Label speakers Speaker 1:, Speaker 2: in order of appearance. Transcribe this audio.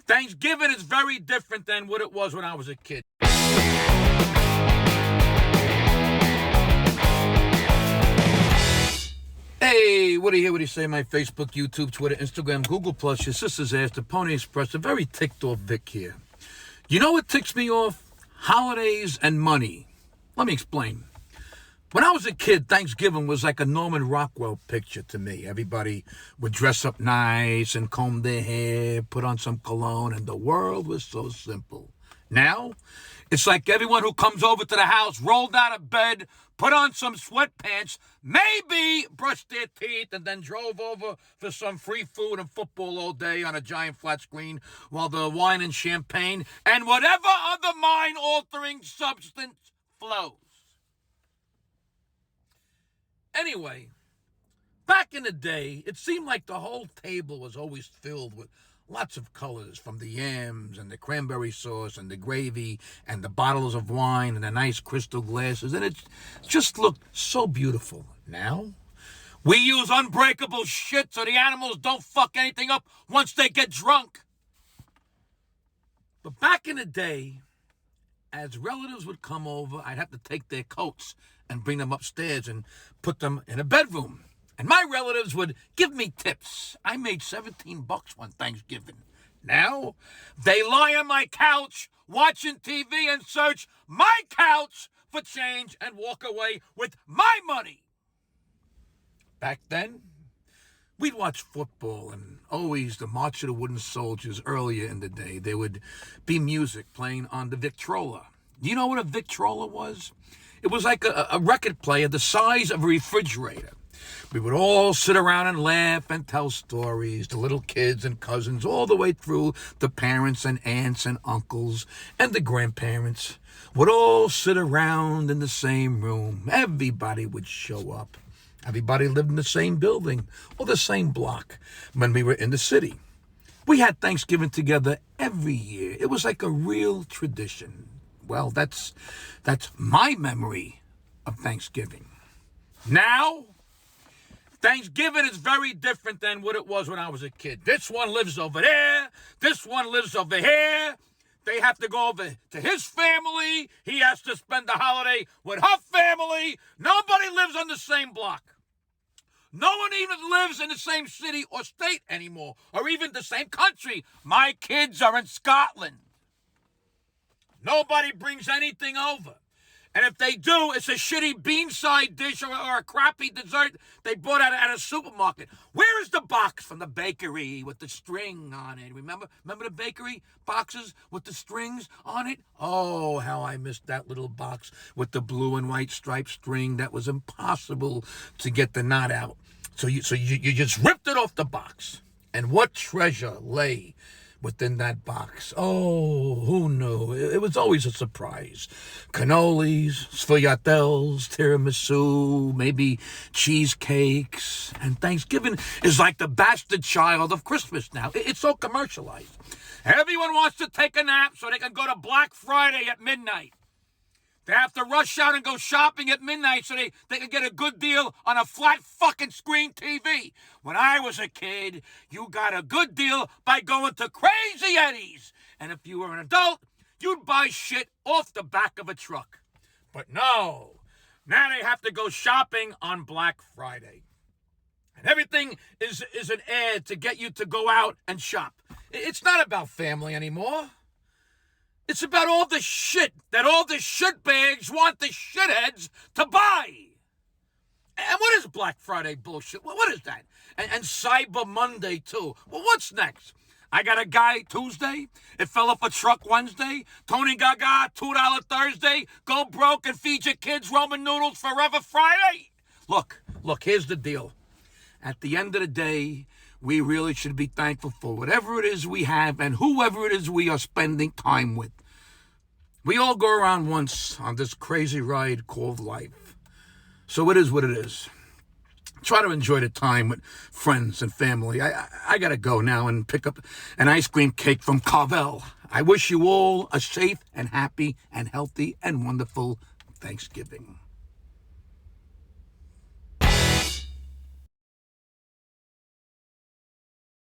Speaker 1: Thanksgiving is very different than what it was when I was a kid. Hey, what do you say? My Facebook, YouTube, Twitter, Instagram, Google+, your sister's ass, the Pony Express, a very ticked off Vic here. You know what ticks me off? Holidays and money. Let me explain. When I was a kid, Thanksgiving was like a Norman Rockwell picture to me. Everybody would dress up nice and comb their hair, put on some cologne, and the world was so simple. Now, it's like everyone who comes over to the house rolled out of bed, put on some sweatpants, maybe brushed their teeth, and then drove over for some free food and football all day on a giant flat screen while the wine and champagne and whatever other mind-altering substance flows. Anyway, back in the day, it seemed like the whole table was always filled with lots of colors, from the yams and the cranberry sauce and the gravy and the bottles of wine and the nice crystal glasses, and it just looked so beautiful. Now, we use unbreakable shit so the animals don't fuck anything up once they get drunk. But back in the day, as relatives would come over, I'd have to take their coats and bring them upstairs and put them in a bedroom. And my relatives would give me tips. I made $17 one Thanksgiving. Now, they lie on my couch watching TV and search my couch for change and walk away with my money. Back then, we'd watch football and always the March of the Wooden Soldiers earlier in the day. There would be music playing on the Victrola. Do you know what a Victrola was? It was like a record player the size of a refrigerator. We would all sit around and laugh and tell stories, the little kids and cousins, all the way through the parents and aunts and uncles and the grandparents would all sit around in the same room. Everybody would show up. Everybody lived in the same building or the same block when we were in the city. We had Thanksgiving together every year. It was like a real tradition. Well, that's my memory of Thanksgiving. Now, Thanksgiving is very different than what it was when I was a kid. This one lives over there. This one lives over here. They have to go over to his family. He has to spend the holiday with her family. Nobody lives on the same block. No one even lives in the same city or state anymore, or even the same country. My kids are in Scotland. Nobody brings anything over. And if they do, it's a shitty bean side dish or a crappy dessert they bought at a supermarket. Where is the box from the bakery with the string on it? Remember the bakery boxes with the strings on it? Oh, how I missed that little box with the blue and white striped string that was impossible to get the knot out. So you just ripped it off the box. And what treasure lay within that box? Oh, who knew? It was always a surprise. Cannolis, sfogliatelles, tiramisu, maybe cheesecakes. And Thanksgiving is like the bastard child of Christmas now. It's so commercialized. Everyone wants to take a nap so they can go to Black Friday at midnight. They have to rush out and go shopping at midnight so they can get a good deal on a flat fucking screen TV. When I was a kid, you got a good deal by going to Crazy Eddie's. And if you were an adult, you'd buy shit off the back of a truck. But no, now they have to go shopping on Black Friday. And everything is an ad to get you to go out and shop. It's not about family anymore. It's about all the shit that all the shitbags want the shitheads to buy. And what is Black Friday bullshit? What is that? And Cyber Monday, too. Well, what's next? I got a guy Tuesday. It fell off a truck Wednesday. Tony Gaga, $2 Thursday. Go broke and feed your kids Roman noodles forever Friday. Look, here's the deal. At the end of the day, we really should be thankful for whatever it is we have and whoever it is we are spending time with. We all go around once on this crazy ride called life. So it is what it is. Try to enjoy the time with friends and family. I got to go now and pick up an ice cream cake from Carvel. I wish you all a safe and happy and healthy and wonderful Thanksgiving.